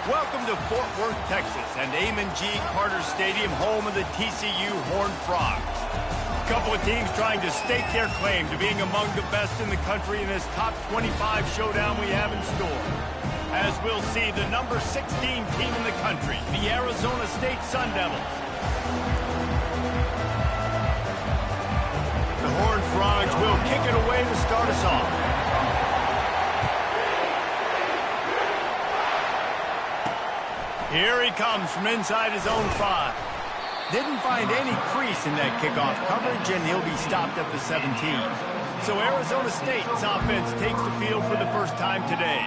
Welcome to Fort Worth, Texas, and Amon G. Carter Stadium, home of the TCU Horned Frogs. A couple of teams trying to stake their claim to being among the best in the country in this top 25 showdown we have in store. As we'll see, the number 16 team in the country, the Arizona State Sun Devils. The Horned Frogs will kick it away to start us off. Here he comes from inside his own 5. Didn't find any crease in that kickoff coverage, and he'll be stopped at the 17. So Arizona State's offense takes the field for the first time today.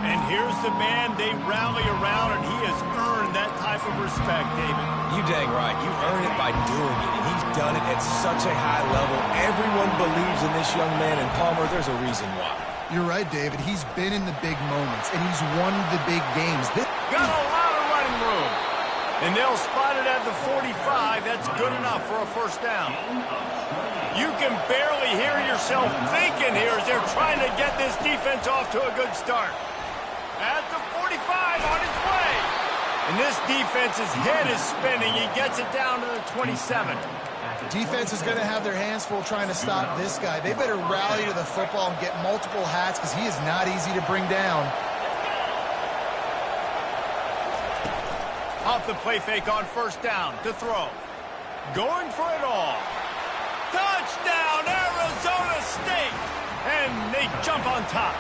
And here's the man they rally around, and he has earned that type of respect, David. You dang right. You earn it by doing it, and he's done it at such a high level. Everyone believes in this young man, and Palmer, there's a reason why. You're right, David. He's been in the big moments, and he's won the big games. Got a lot of running room. And they'll spot it at the 45. That's good enough for a first down. You can barely hear yourself thinking here as they're trying to get this defense off to a good start. At the 45, on its way. And this defense's head is spinning. He gets it down to the 27. Defense is going to have their hands full trying to stop this guy. They better rally to the football and get multiple hats because he is not easy to bring down. Off the play fake on first down to throw. Going for it all. Touchdown, Arizona State! And they jump on top.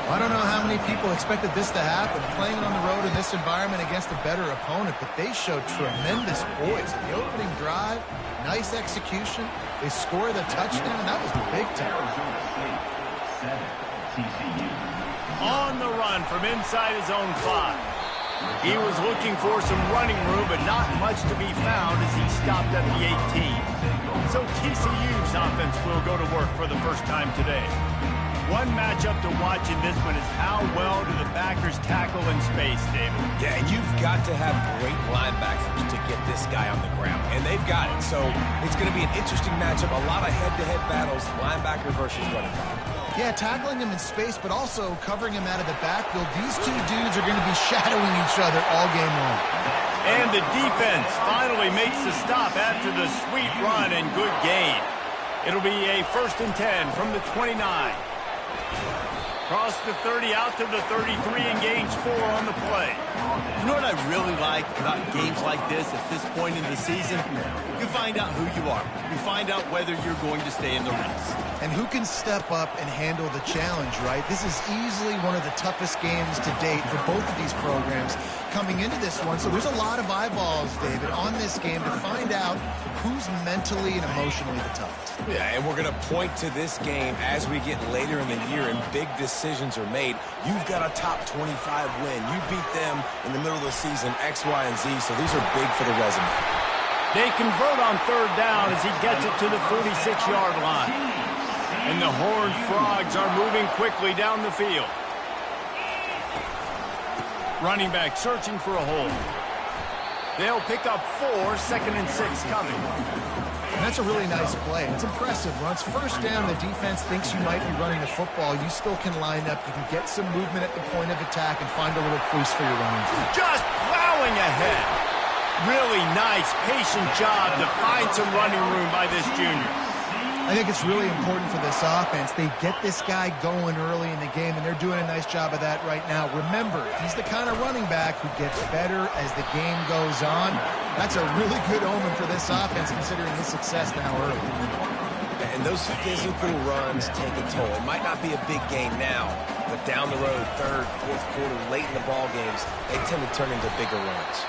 I don't know how many people expected this to happen, playing on the road in this environment against a better opponent, but they showed tremendous poise. In the opening drive, nice execution. They score the touchdown, and that was big time. On the run from inside his own 5. He was looking for some running room, but not much to be found as he stopped at the 18. So TCU's offense will go to work for the first time today. One matchup to watch in this one is how well do the backers tackle in space, David. Yeah, you've got to have great linebackers to get this guy on the ground, and they've got it. So it's going to be an interesting matchup, a lot of head-to-head battles, linebacker versus running back. Yeah, tackling him in space, but also covering him out of the backfield. These two dudes are going to be shadowing each other all game long. And the defense finally makes the stop after the sweet run and good gain. It'll be a 1st and 10 from the 29. Cross the 30 out to the 33 and gains 4 on the play. You know what I really like about games like this at this point in the season? You find out who you are. You find out whether you're going to stay in the race. And who can step up and handle the challenge, right? This is easily one of the toughest games to date for both of these programs coming into this one. So there's a lot of eyeballs, David, on this game to find out who's mentally and emotionally the toughest. Yeah, and we're going to point to this game as we get later in the year and big decisions are made. You've got a top 25 win. You beat them in the middle of the season, X, Y, and Z, so these are big for the resume. They convert on 3rd down as he gets it to the 46-yard line. And the Horned Frogs are moving quickly down the field. Running back searching for a hole. They'll pick up 4, 2nd and 6 coming. And that's a really nice play. It's impressive. When it's first down, the defense thinks you might be running the football. You still can line up. You can get some movement at the point of attack and find a little crease for your running. Just plowing ahead. Really nice, patient job to find some running room by this junior. I think it's really important for this offense. They get this guy going early in the game, and they're doing a nice job of that right now. Remember, he's the kind of running back who gets better as the game goes on. That's a really good omen for this offense, considering his success now early. And those physical runs take a toll. It might not be a big game now, but down the road, 3rd, 4th quarter, late in the ball games, they tend to turn into bigger runs.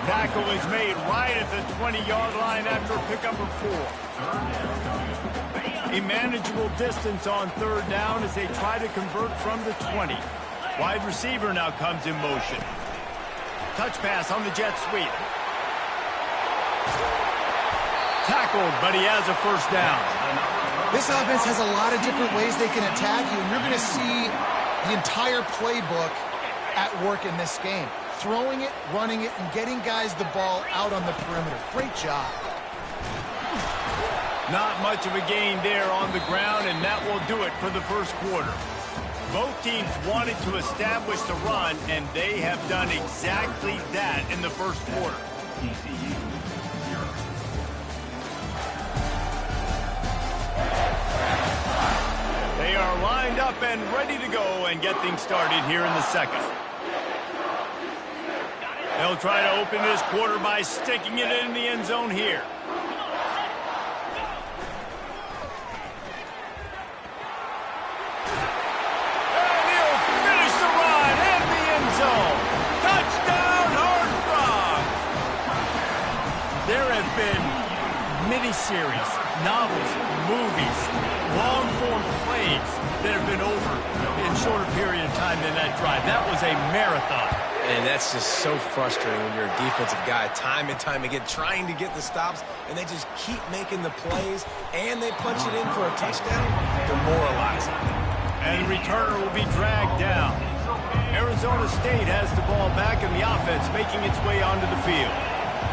Tackle is made right at the 20-yard line after a pickup of 4. A manageable distance on 3rd down as they try to convert from the 20. Wide receiver now comes in motion. Touch pass on the jet sweep. Tackled, but he has a first down. This offense has a lot of different ways they can attack you, and you're going to see the entire playbook at work in this game. Throwing it, running it, and getting guys the ball out on the perimeter. Great job. Not much of a gain there on the ground, and that will do it for the first quarter. Both teams wanted to establish the run, and they have done exactly that in the first quarter. They are lined up and ready to go and get things started here in the second. They'll try to open this quarter by sticking it in the end zone here. And he'll finish the run in the end zone. Touchdown, Horned Frogs! There have been miniseries, novels, movies, long-form plays that have been over in shorter period of time than that drive. That was a marathon. And that's just so frustrating when you're a defensive guy, time and time again, trying to get the stops, and they just keep making the plays, and they punch it in for a touchdown. Demoralizing. And the returner will be dragged down. Arizona State has the ball back, and the offense making its way onto the field.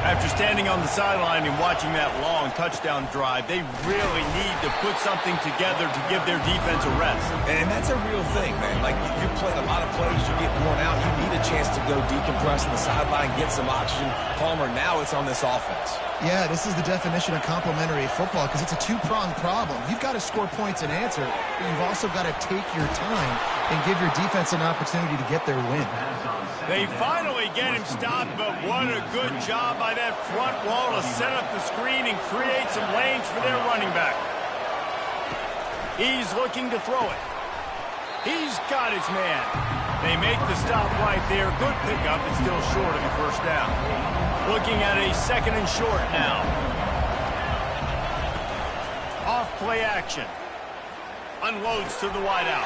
After standing on the sideline and watching that long touchdown drive, they really need to put something together to give their defense a rest. And that's a real thing, man. Like, you play a lot of plays, you get worn out, you need a chance to go decompress on the sideline, get some oxygen. Palmer, now it's on this offense. Yeah, this is the definition of complementary football because it's a two-pronged problem. You've got to score points and answer, but you've also got to take your time and give your defense an opportunity to get their win. They finally get him stopped, but what a good job by that front wall to set up the screen and create some lanes for their running back. He's looking to throw it. He's got his man. They make the stop right there. Good pickup, but still short of the first down. Looking at a second and short now. Off play action. Unloads to the wideout.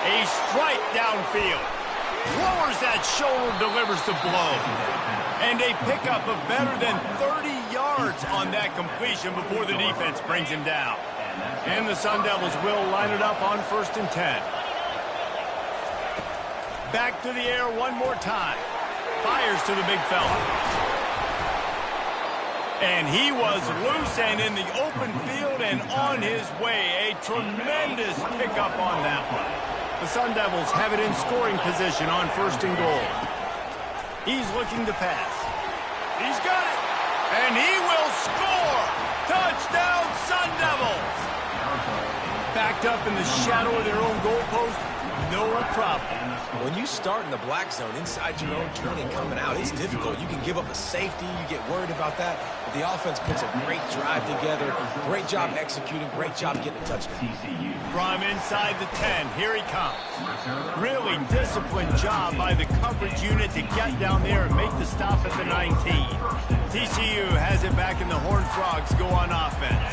A strike downfield. Lowers that shoulder, delivers the blow. And a pickup of better than 30 yards on that completion before the defense brings him down. And the Sun Devils will line it up on 1st and 10. Back to the air one more time. Fires to the big fella. And he was loose and in the open field and on his way. A tremendous pickup on that one. The Sun Devils have it in scoring position on 1st and goal. He's looking to pass. He's got it. And he will score. Touchdown, Sun Devils. Backed up in the shadow of their own goalpost. No problem. When you start in the black zone inside your own 20 coming out, it's difficult. You can give up a safety. You get worried about that. But the offense puts a great drive together. Great job executing. Great job getting a touchdown. From inside the 10, here he comes. Really disciplined job by the coverage unit to get down there and make the stop at the 19. TCU has it back in the Horned Frogs go on offense.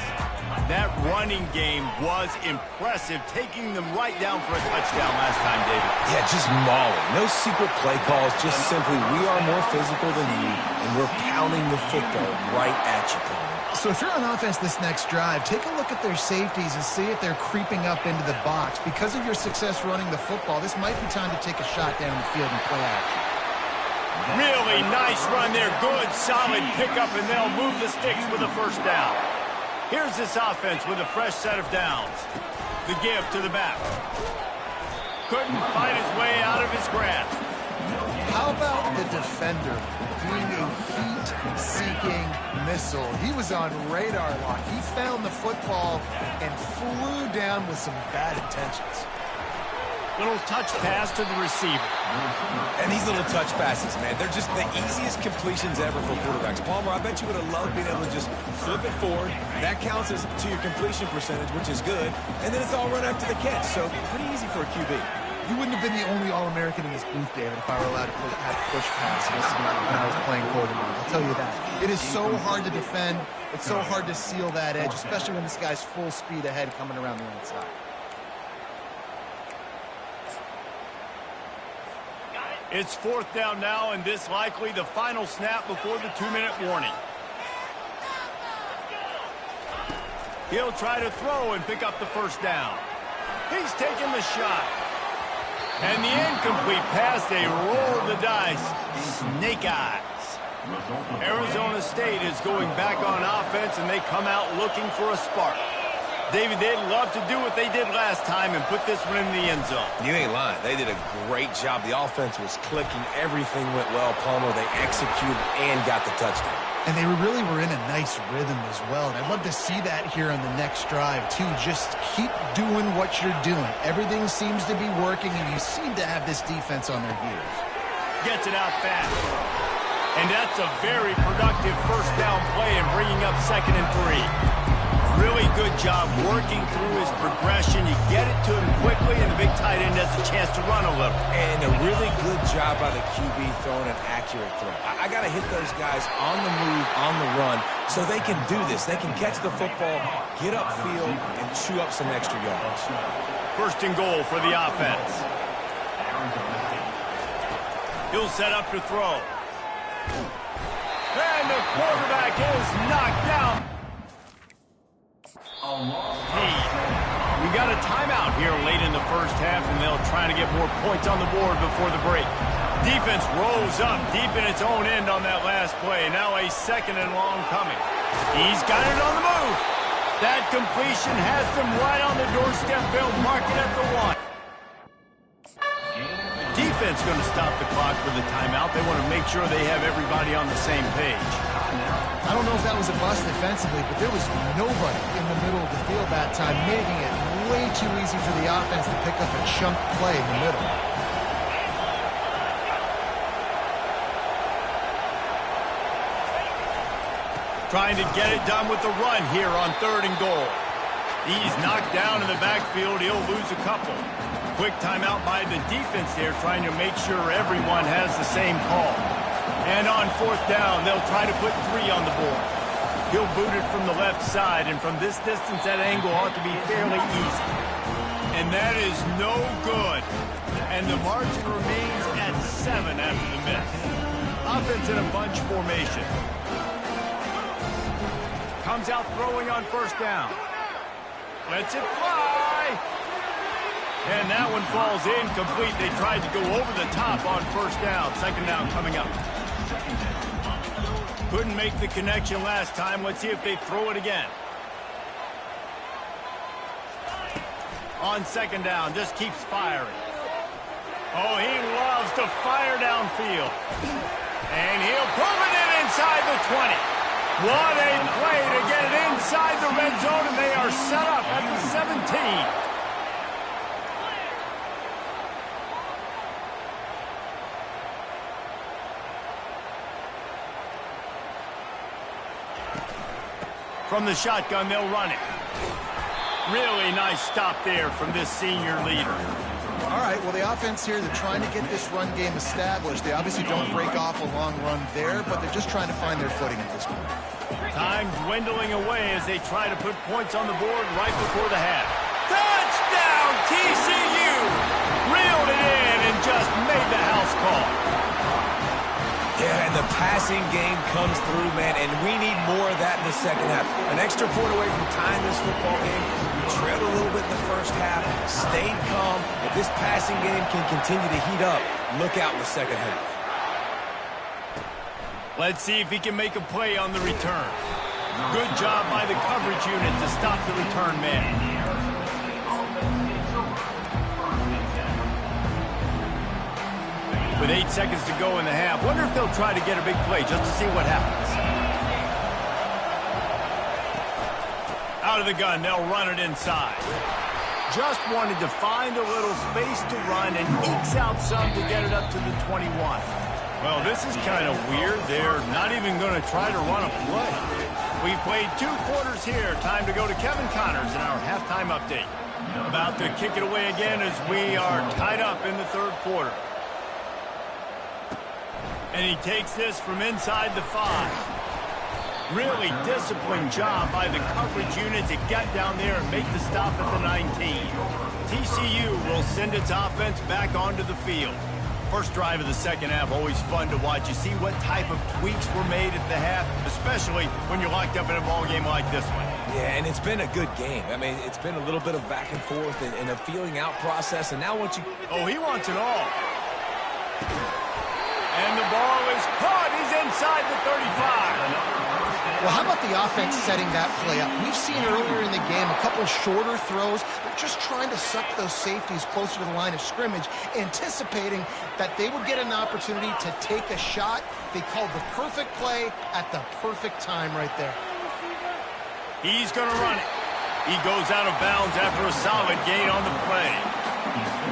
That running game was impressive, taking them right down for a touchdown last time, David. Yeah, just mauling. No secret play calls, just simply we are more physical than you, and we're pounding the football right at you, Palmer. So if you're on offense this next drive, take a look at their safeties and see if they're creeping up into the box. Because of your success running the football, this might be time to take a shot down the field and play action. Really nice run there. Good, solid pickup, and they'll move the sticks with a first down. Here's this offense with a fresh set of downs. The give to the back. Couldn't find his way out of his grasp. How about the defender being a heat-seeking missile? He was on radar lock. He found the football and flew down with some bad intentions. Little touch pass to the receiver. And these little touch passes, man, they're just the easiest completions ever for quarterbacks. Palmer, I bet you would have loved being able to just flip it forward. That counts as to your completion percentage, which is good. And then it's all run after the catch, so pretty easy for a QB. You wouldn't have been the only All-American in this booth, David, if I were allowed to have push passes when I was playing quarterback. I'll tell you that. It is so hard to defend. It's so hard to seal that edge, especially when this guy's full speed ahead coming around the outside. It's 4th down now, and this likely the final snap before the 2-minute warning. He'll try to throw and pick up the first down. He's taking the shot. And the incomplete pass, they roll the dice. Snake eyes. Arizona State is going back on offense, and they come out looking for a spark. David, they'd love to do what they did last time and put this one in the end zone. You ain't lying. They did a great job. The offense was clicking. Everything went well. Palmer, they executed and got the touchdown. And they really were in a nice rhythm as well. And I'd love to see that here on the next drive, too. Just keep doing what you're doing. Everything seems to be working, and you seem to have this defense on their heels. Gets it out fast. And that's a very productive first down play and bringing up 2nd and 3. Really good job working through his progression. You get it to him quickly, and the big tight end has a chance to run a little. And a really good job by the QB throwing an accurate throw. I got to hit those guys on the move, on the run, so they can do this. They can catch the football, get upfield, and chew up some extra yards. 1st and goal for the offense. He'll set up to throw. And the quarterback is knocked down. We got a timeout here late in the first half, and they'll try to get more points on the board before the break. Defense rolls up deep in its own end on that last play. Now a 2nd and long coming. He's got it on the move. That completion has them right on the doorstep. They'll mark it at the 1. Defense going to stop the clock with a timeout. They want to make sure they have everybody on the same page. I don't know if that was a bust defensively, but there was nobody in the middle of the field that time, making it way too easy for the offense to pick up a chunk play in the middle. Trying to get it done with the run here on 3rd and goal. He's knocked down in the backfield. He'll lose a couple. Quick timeout by the defense there, trying to make sure everyone has the same call. And on 4th down, they'll try to put 3 on the board. He'll boot it from the left side, and from this distance, that angle ought to be fairly easy. And that is no good. And the margin remains at 7 after the miss. Offense in a bunch formation. Comes out throwing on 1st down. Lets it fly. And that one falls incomplete. They tried to go over the top on 1st down. 2nd down coming up. Couldn't make the connection last time. Let's see if they throw it again. On 2nd down, just keeps firing. Oh, he loves to fire downfield. And he'll pull it in inside the 20. What a play to get it inside the red zone, and they are set up at the 17. From the shotgun, they'll run it. Really nice stop there from this senior leader. All right, well, the offense here, they're trying to get this run game established. They obviously don't break off a long run there, but they're just trying to find their footing at this point. Time dwindling away as they try to put points on the board right before the half. Touchdown, TCU! Reeled it in and just made the house call. Yeah, and the passing game comes through, man, and we need more of that in the 2nd half. An extra point away from tying this football game. We trailed a little bit in the 1st half, stayed calm. If this passing game can continue to heat up, look out in the 2nd half. Let's see if he can make a play on the return. Good job by the coverage unit to stop the return man. With 8 seconds to go in the half, wonder if they'll try to get a big play just to see what happens. Out of the gun, they'll run it inside. Just wanted to find a little space to run and ekes out some to get it up to the 21. Well, this is kind of weird. They're not even going to try to run a play. We played 2 quarters here. Time to go to Kevin Connors in our halftime update. About to kick it away again as we are tied up in the 3rd quarter. And he takes this from inside the 5. Really disciplined job by the coverage unit to get down there and make the stop at the 19. TCU will send its offense back onto the field. First drive of the 2nd half, always fun to watch. You see what type of tweaks were made at the half, especially when you're locked up in a ball game like this one. Yeah, and it's been a good game. I mean, it's been a little bit of back and forth and a feeling out process, and now once you... Oh, he wants it all. And the ball is caught. He's inside the 35. Well, how about the offense setting that play up? We've seen earlier in the game a couple shorter throws. They're just trying to suck those safeties closer to the line of scrimmage, anticipating that they would get an opportunity to take a shot. They called the perfect play at the perfect time right there. He's going to run it. He goes out of bounds after a solid gain on the play.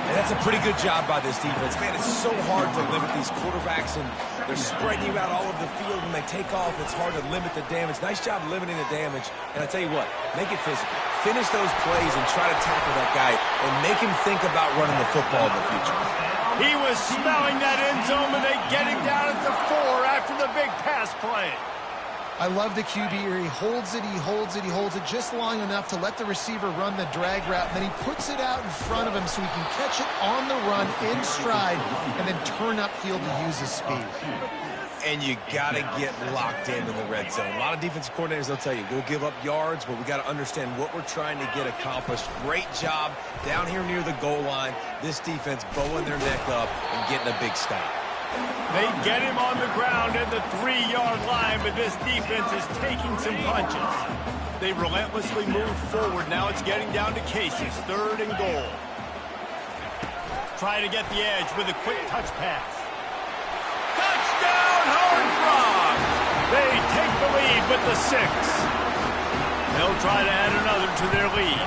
And that's a pretty good job by this defense. Man, it's so hard to limit these quarterbacks, and they're spreading you out all over the field. When they take off, it's hard to limit the damage. Nice job limiting the damage. And I tell you what, make it physical. Finish those plays and try to tackle that guy and make him think about running the football in the future. He was smelling that end zone, and they get him down at the 4 after the big pass play. I love the QB here. He holds it, he holds it, he holds it just long enough to let the receiver run the drag route, and then he puts it out in front of him so he can catch it on the run in stride and then turn upfield to use his speed. And you got to get locked in the red zone. A lot of defensive coordinators, they'll tell you, we'll give up yards, but we got to understand what we're trying to get accomplished. Great job down here near the goal line. This defense bowing their neck up and getting a big stop. They get him on the ground at the 3-yard line, but this defense is taking some punches. They relentlessly move forward. Now it's getting down to Casey's 3rd and goal. Trying to get the edge with a quick touch pass. Touchdown, Horned Frogs! They take the lead with the 6. They'll try to add another to their lead.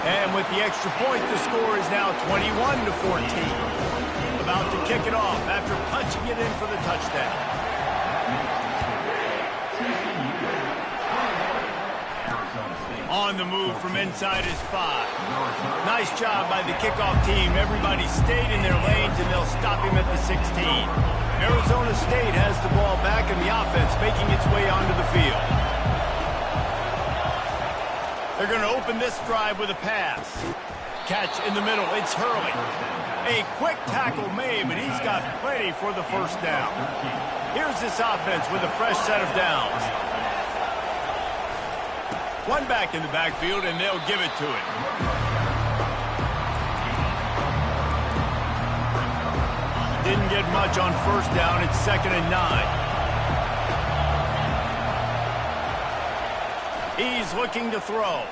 And with the extra point, the score is now 21-14. About to kick it off after punching it in for the touchdown. On the move from inside his 5. Nice job by the kickoff team. Everybody stayed in their lanes, and they'll stop him at the 16. Arizona State has the ball back, and the offense making its way onto the field. They're going to open this drive with a pass. Catch in the middle. It's Hurley. A quick tackle made, but he's got plenty for the first down. Here's this offense with a fresh set of downs. One back in the backfield, and they'll give it to him. Didn't get much on first down. It's 2nd and 9. He's looking to throw.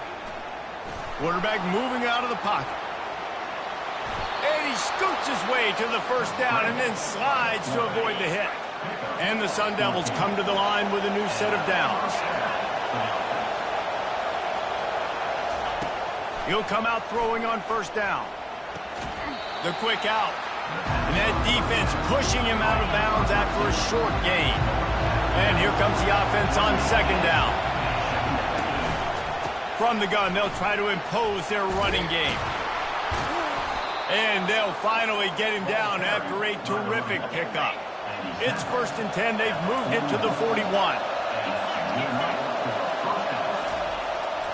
Quarterback moving out of the pocket. And he scoots his way to the first down and then slides to avoid the hit. And the Sun Devils come to the line with a new set of downs. He'll come out throwing on first down. The quick out. And that defense pushing him out of bounds after a short gain. And here comes the offense on 2nd down. From the gun, they'll try to impose their running game. And they'll finally get him down after a terrific pickup. It's 1st and 10. They've moved it to the 41.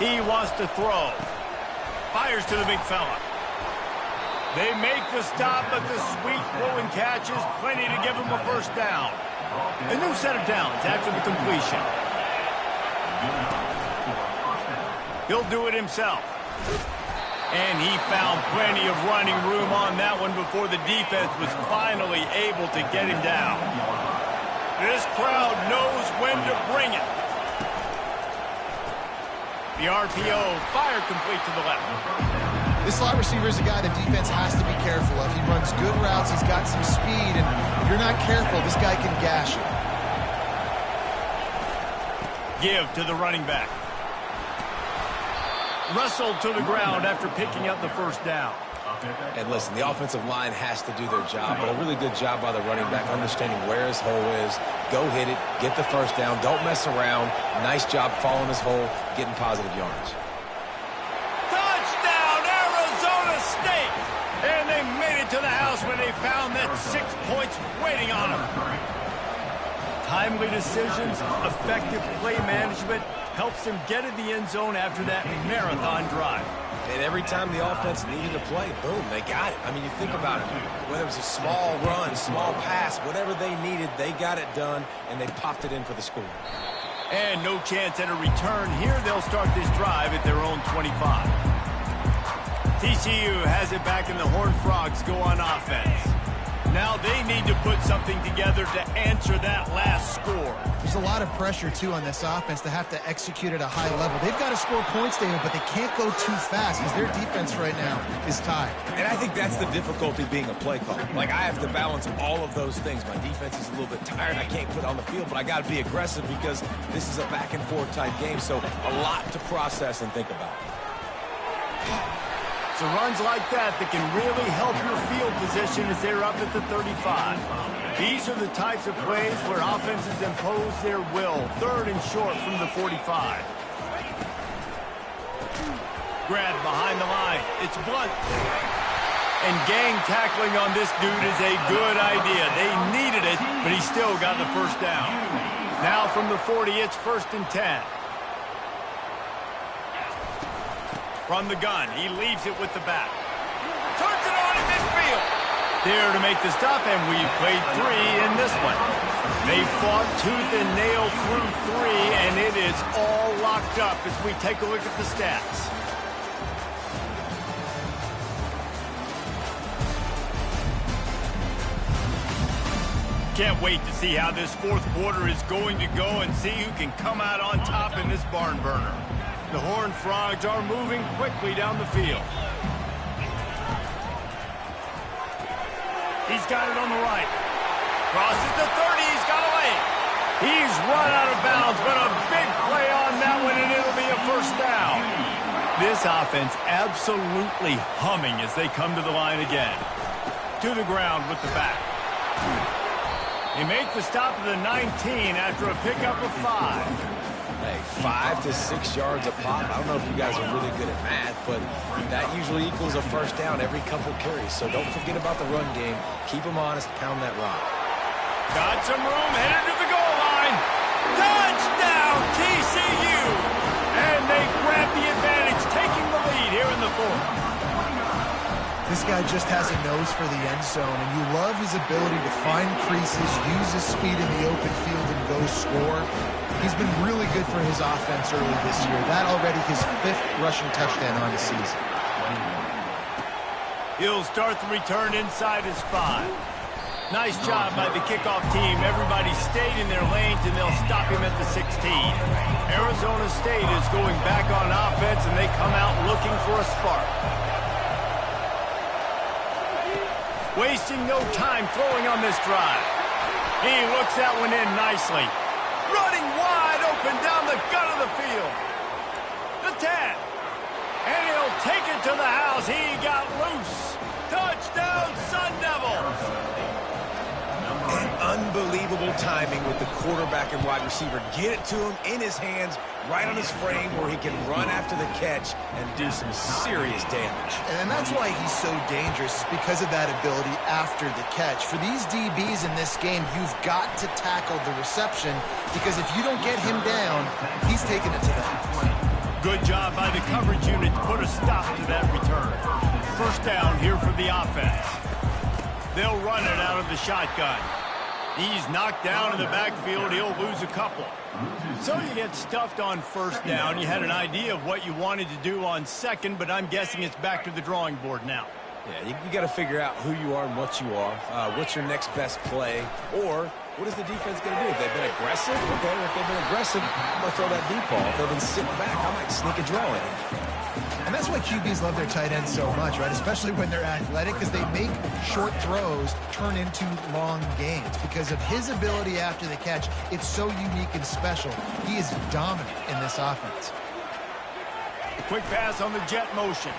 He wants to throw. Fires to the big fella. They make the stop, but the sweet throwing catch is plenty to give him a first down. A new set of downs after the completion. He'll do it himself. And he found plenty of running room on that one before the defense was finally able to get him down. This crowd knows when to bring it. The RPO, fire complete to the left. This slot receiver is a guy the defense has to be careful of. He runs good routes, he's got some speed, and if you're not careful, this guy can gash you. Give to the running back. Wrestled to the ground after picking up the first down. And listen, the offensive line has to do their job, but a really good job by the running back, understanding where his hole is. Go hit it, get the first down, don't mess around. Nice job following his hole, getting positive yards. Touchdown, Arizona State! And they made it to the house when they found that 6 points waiting on them. Timely decisions, effective play management helps them get in the end zone after that marathon drive. And every time the offense needed to play, boom, they got it. I mean, you think about it. Whether it was a small run, small pass, whatever they needed, they got it done, and they popped it in for the score. And no chance at a return here. They'll start this drive at their own 25. TCU has it back, and the Horned Frogs go on offense. Now they need to put something together to answer that last score. There's a lot of pressure, too, on this offense to have to execute at a high level. They've got to score points, David, but they can't go too fast because their defense right now is tied. And I think that's the difficulty being a play caller. Like, I have to balance all of those things. My defense is a little bit tired. I can't put it on the field, but I got to be aggressive because this is a back-and-forth type game, so a lot to process and think about. So runs like that can really help your field position as they're up at the 35. These are the types of plays where offenses impose their will. 3rd and short from the 45. Grab behind the line. It's Blunt. And gang tackling on this dude is a good idea. They needed it, but he still got the first down. Now from the 40, it's 1st and 10. From the gun, he leaves it with the back. Turns it on in midfield. There to make the stop, and we've played 3 in this one. They fought tooth and nail through 3, and it is all locked up as we take a look at the stats. Can't wait to see how this 4th quarter is going to go and see who can come out on top in this barn burner. The Horned Frogs are moving quickly down the field. He's got it on the right. Crosses the 30. He's got away. He's run out of bounds, but a big play on that one, and it'll be a first down. This offense absolutely humming as they come to the line again. To the ground with the back. They make the stop of the 19 after a pickup of 5. Hey, 5 to 6 yards a pop. I don't know if you guys are really good at math, but that usually equals a first down every couple carries. So don't forget about the run game. Keep them honest. Pound that rock. Got some room. Headed to the goal line. Touchdown, TCU. And they grab the advantage, taking the lead here in the 4th. This guy just has a nose for the end zone, and you love his ability to find creases, use his speed in the open field, and go score. He's been really good for his offense early this year. That already his 5th rushing touchdown on the season. He'll start the return inside his 5. Nice job by the kickoff team. Everybody stayed in their lanes, and they'll stop him at the 16. Arizona State is going back on offense, and they come out looking for a spark. Wasting no time throwing on this drive. He looks that one in nicely. Running wide open down the gut of the field. The 10. And he'll take it to the house. He got loose. Touchdown, Sun Devils. And unbelievable timing with the quarterback and wide receiver. Get it to him in his hands, right on his frame where he can run after the catch and do some serious damage. And that's why he's so dangerous, because of that ability after the catch. For these DBs in this game, you've got to tackle the reception, because if you don't get him down, he's taking it to the house. Good job by the coverage unit to put a stop to that return. First down here for the offense. They'll run it out of the shotgun. He's knocked down in the backfield. He'll lose a couple. So you get stuffed on first down. You had an idea of what you wanted to do on second, but I'm guessing it's back to the drawing board now. Yeah, you got to figure out who you are and what you are. What's your next best play? Or what is the defense going to do? If they've been aggressive, okay. If they've been aggressive, I'm going to throw that deep ball. If they've been sitting back, I might sneak a draw in. And that's why QBs love their tight ends so much, right? Especially when they're athletic, because they make short throws turn into long gains. Because of his ability after the catch, it's so unique and special. He is dominant in this offense. A quick pass on the jet motion.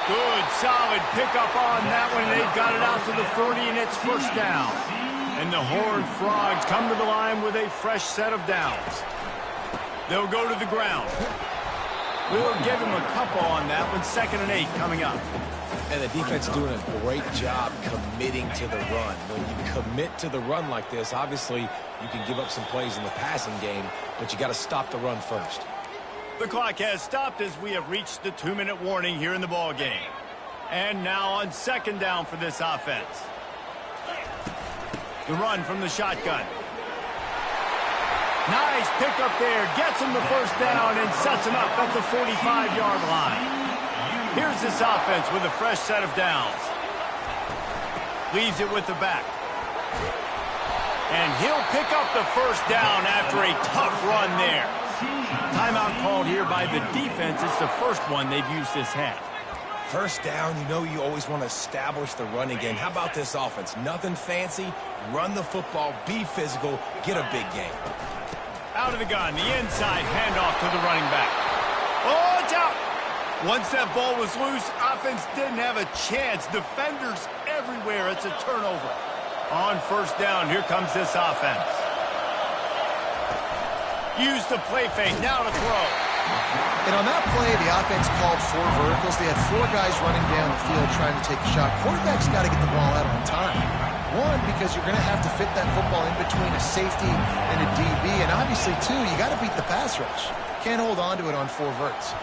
Good, solid pickup on that one. They've got it out to the 40, and it's first down. And the Horned Frogs come to the line with a fresh set of downs. They'll go to the ground. We'll give him a couple on that one. 2nd and 8 coming up. And the defense doing a great job committing to the run. When you commit to the run like this, obviously you can give up some plays in the passing game, but you got to stop the run first. The clock has stopped as we have reached the 2-minute warning here in the ball game. And now on 2nd down for this offense. The run from the shotgun. Nice pickup there. Gets him the first down and sets him up at the 45-yard line. Here's this offense with a fresh set of downs. Leaves it with the back. And he'll pick up the first down after a tough run there. Timeout called here by the defense. It's the first one they've used this half. First down, you know you always want to establish the running game. How about this offense? Nothing fancy. Run the football, be physical, get a big game. Out of the gun, the inside handoff to the running back. Oh, it's out! Once that ball was loose, offense didn't have a chance. Defenders everywhere. It's a turnover. On first down, here comes this offense. Use the play fake, now to throw. And on that play, the offense called 4 verticals. They had 4 guys running down the field trying to take a shot. Quarterback's got to get the ball out on time. One, because you're going to have to fit that football in between a safety and a DB. And obviously, two, you got to beat the pass rush. Can't hold on to it on 4 verts.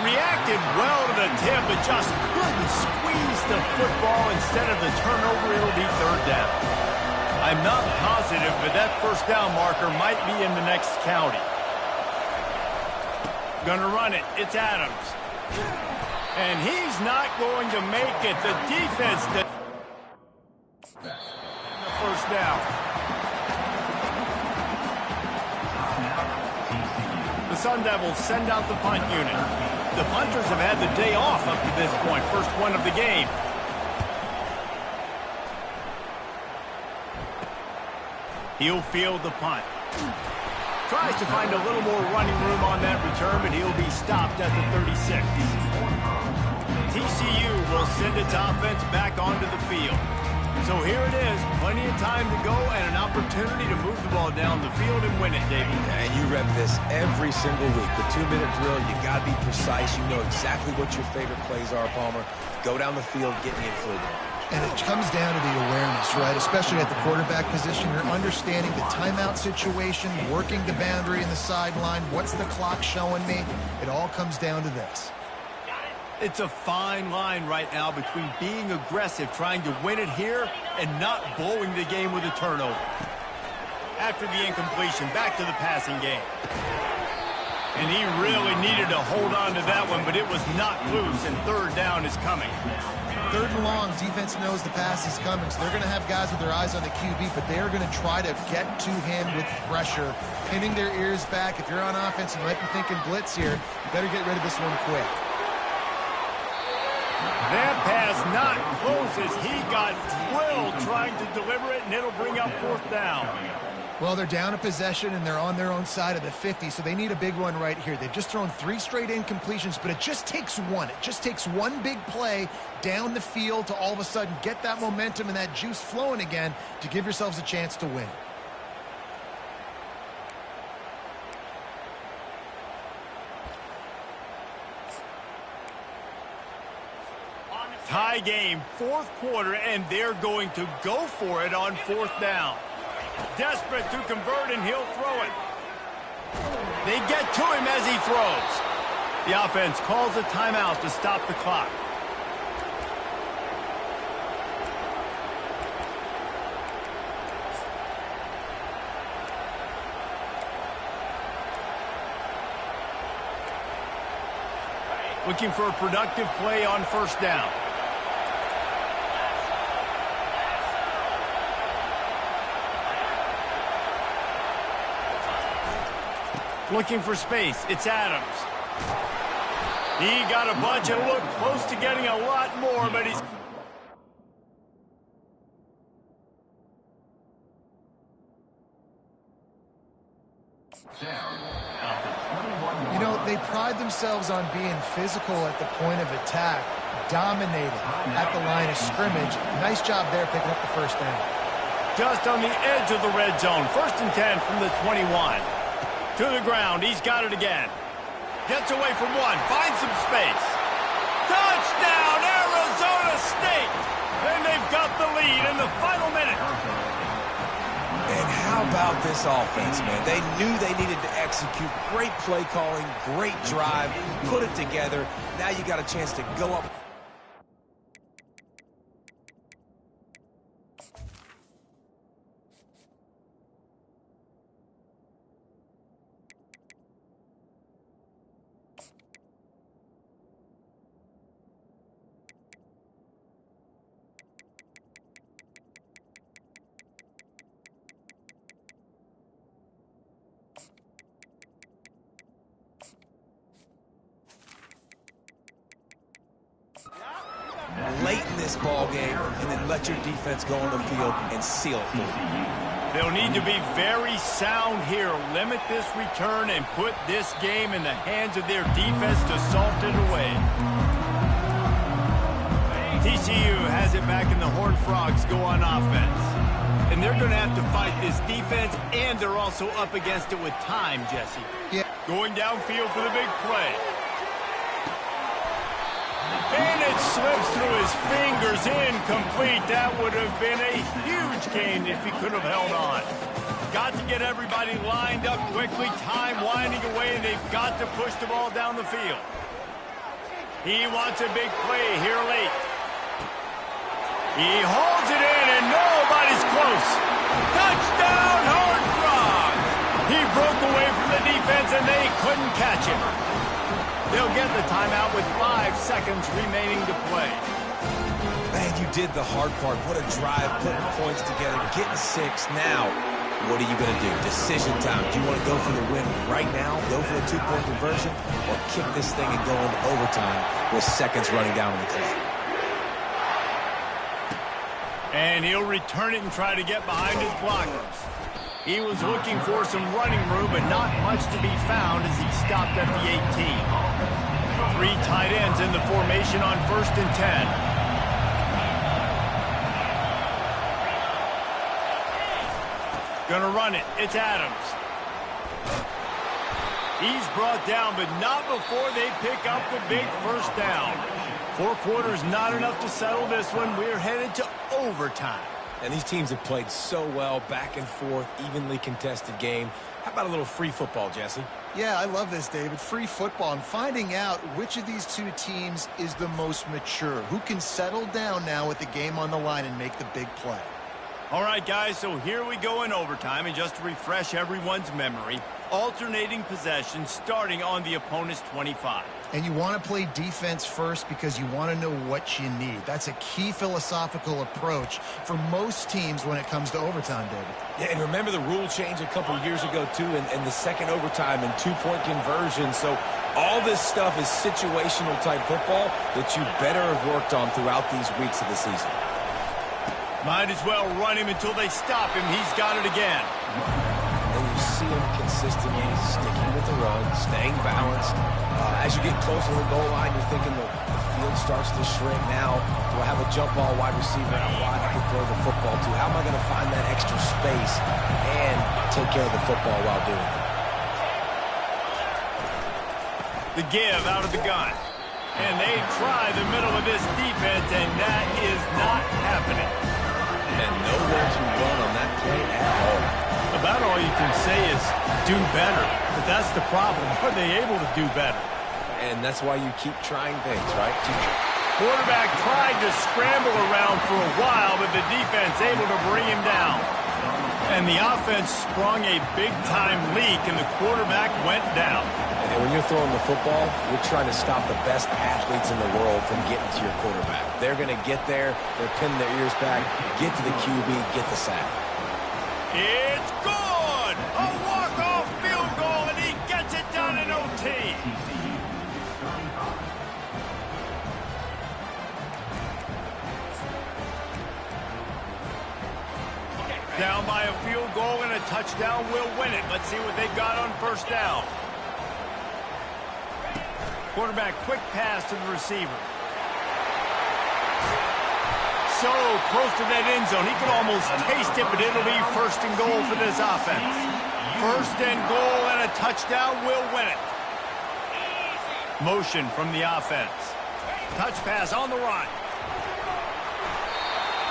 Reacted well to the tip, but just couldn't squeeze the football. Instead of the turnover, it'll be third down. I'm not positive, but that first down marker might be in the next county. Gonna run it. It's Adams. And he's not going to make it. The defense did the first down. The Sun Devils send out the punt unit. The punters have had the day off up to this point. First one of the game. He'll field the punt. Tries to find a little more running room on that return, but he'll be stopped at the 36. TCU will send its offense back onto the field. So here it is, plenty of time to go and an opportunity to move the ball down the field and win it, David. And you rep this every single week. The 2-minute drill, you got to be precise. You know exactly what your favorite plays are, Palmer. Go down the field, get me in field goal. And it comes down to the awareness, right? Especially at the quarterback position. You're understanding the timeout situation, working the boundary in the sideline. What's the clock showing me? It all comes down to this. It's a fine line right now between being aggressive, trying to win it here, and not blowing the game with a turnover. After the incompletion, back to the passing game. And he really needed to hold on to that one, but it was not loose, and third down is coming. 3rd and long, defense knows the pass is coming, so they're going to have guys with their eyes on the QB, but they're going to try to get to him with pressure, pinning their ears back. If you're on offense, you might be thinking blitz here. You better get rid of this one quick. That pass not close as he got drilled trying to deliver it, and it'll bring up 4th down. Well, they're down a possession, and they're on their own side of the 50, so they need a big one right here. They've just thrown 3 straight incompletions, but it just takes one. It just takes one big play down the field to all of a sudden get that momentum and that juice flowing again to give yourselves a chance to win. Tie game, 4th quarter, and they're going to go for it on 4th down. Desperate to convert, and he'll throw it. They get to him as he throws. The offense calls a timeout to stop the clock. Looking for a productive play on first down. Looking for space. It's Adams. He got a bunch and looked close to getting a lot more, but he's... You know, they pride themselves on being physical at the point of attack, dominating at the line of scrimmage. Nice job there picking up the first down. Just on the edge of the red zone. 1st and 10 from the 21. To the ground. He's got it again. Gets away from one. Finds some space. Touchdown, Arizona State! And they've got the lead in the final minute. And how about this offense, man? They knew they needed to execute. Great play calling, great drive, put it together. Now you got a chance to go up. this ball game and then let your defense go on the field and seal it for you. They'll need to be very sound here. Limit this return and put this game in the hands of their defense to salt it away. TCU has it back and the Horned Frogs go on offense. And they're going to have to fight this defense, and they're also up against it with time, Jesse. Yeah. Going downfield for the big play. And it slips through his fingers, incomplete. That would have been a huge gain if he could have held on. Got to get everybody lined up quickly, time winding away, and they've got to push the ball down the field. He wants a big play here late. He holds it in, and nobody's close. Touchdown, Horned Frogs! He broke away from the defense, and they couldn't catch him. They'll get the timeout with 5 seconds remaining to play. Man, you did the hard part. What a drive, putting points together, getting 6. Now, what are you going to do? Decision time. Do you want to go for the win right now, go for the 2-point conversion, or kick this thing and go into overtime with seconds running down on the clock? And he'll return it and try to get behind his blockers. He was looking for some running room, but not much to be found as he stopped at the 18. 3 tight ends in the formation on 1st and 10. Gonna run it. It's Adams. He's brought down, but not before they pick up the big first down. 4 quarters, not enough to settle this one. We're headed to overtime. And these teams have played so well, back and forth, evenly contested game. How about a little free football, Jesse? Yeah, I love this, David. Free football and finding out which of these two teams is the most mature. Who can settle down now with the game on the line and make the big play? All right, guys, so here we go in overtime. And just to refresh everyone's memory, alternating possession starting on the opponent's 25. And you want to play defense first because you want to know what you need. That's a key philosophical approach for most teams when it comes to overtime, David. Yeah, and remember the rule change a couple years ago, too, in the second overtime and 2-point conversion. So all this stuff is situational type football that you better have worked on throughout these weeks of the season. Might as well run him until they stop him. He's got it again. And you see him consistently sticking with the run, staying balanced. As you get closer to the goal line, you're thinking the field starts to shrink. Now, do I have a jump ball wide receiver out wide I can throw the football to? How am I going to find that extra space and take care of the football while doing it? The give out of the gun. And they try the middle of this defense, and that is not happening. And nowhere to run on that play at all. About all you can say is do better. But that's the problem. Are they able to do better? And that's why you keep trying things, right? Quarterback tried to scramble around for a while, but the defense able to bring him down. And the offense sprung a big-time leak, and the quarterback went down. And when you're throwing the football, you're trying to stop the best athletes in the world from getting to your quarterback. They're going to get there. They're pinning their ears back, get to the QB, get the sack. It's good! A walk-off field goal, and he gets it done in OT. Down by a field goal and a touchdown will win it. Let's see what they've got on 1st down. Quarterback quick pass to the receiver. So close to that end zone. He could almost taste it, but it'll be 1st and goal for this offense. 1st and goal and a touchdown will win it. Motion from the offense. Touch pass on the run.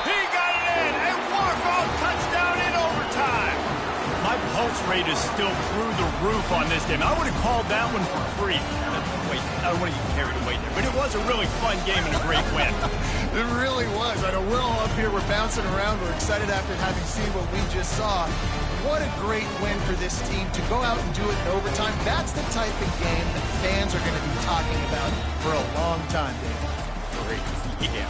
He got it in, and walk-off touchdown in overtime. My pulse rate is still through the roof on this game. I would have called that one for free. Wait, I don't want to get carried away there, but it was a really fun game and a great win. It really was. I know we're all up here, we're bouncing around, we're excited after having seen what we just saw. What a great win for this team to go out and do it in overtime. That's the type of game that fans are going to be talking about for a long time, Dave. Great. Yeah.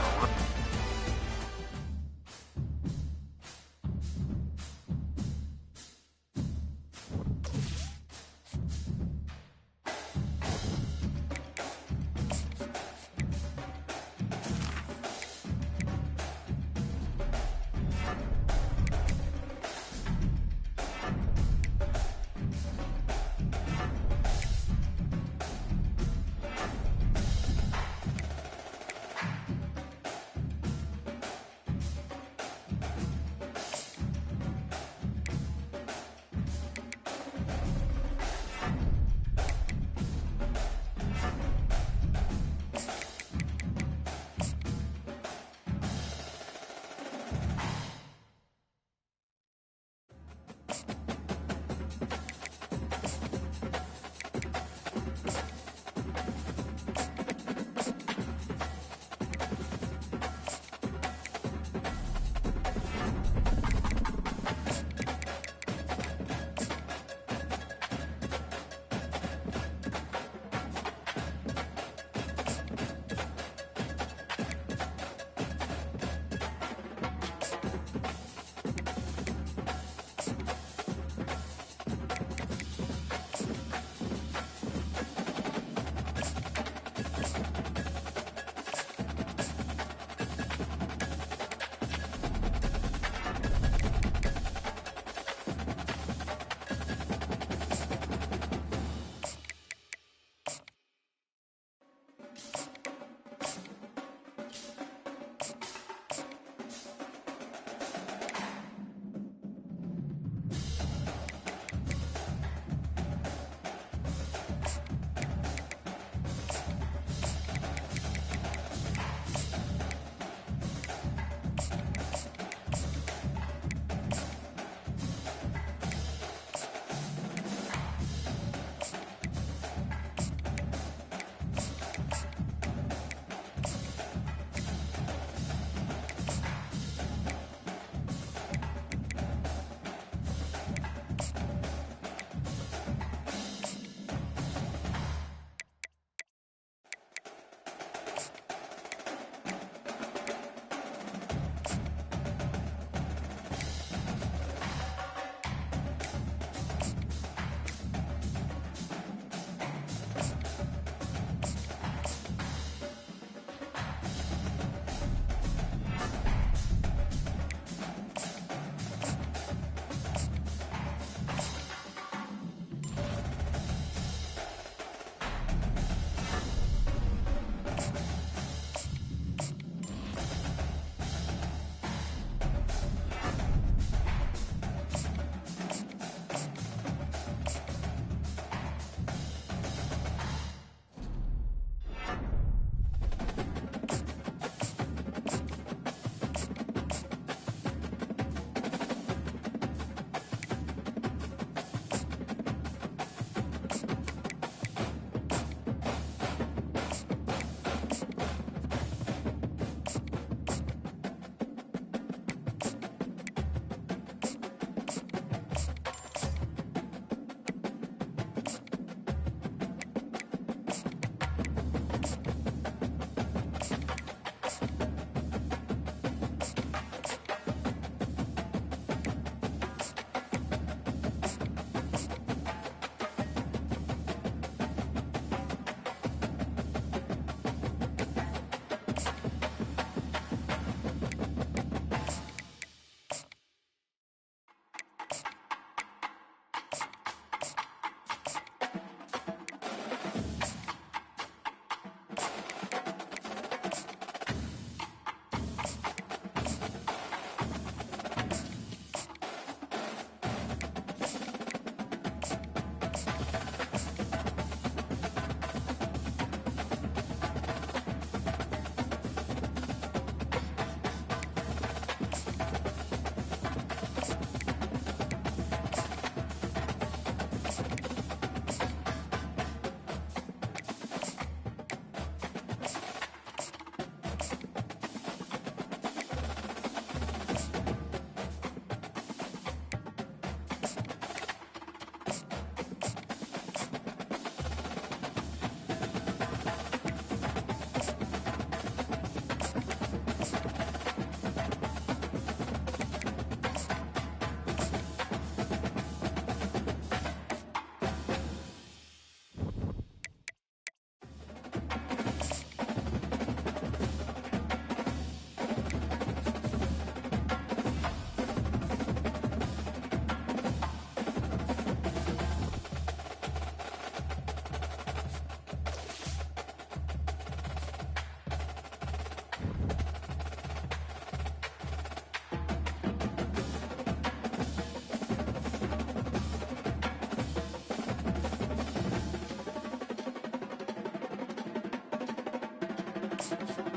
out.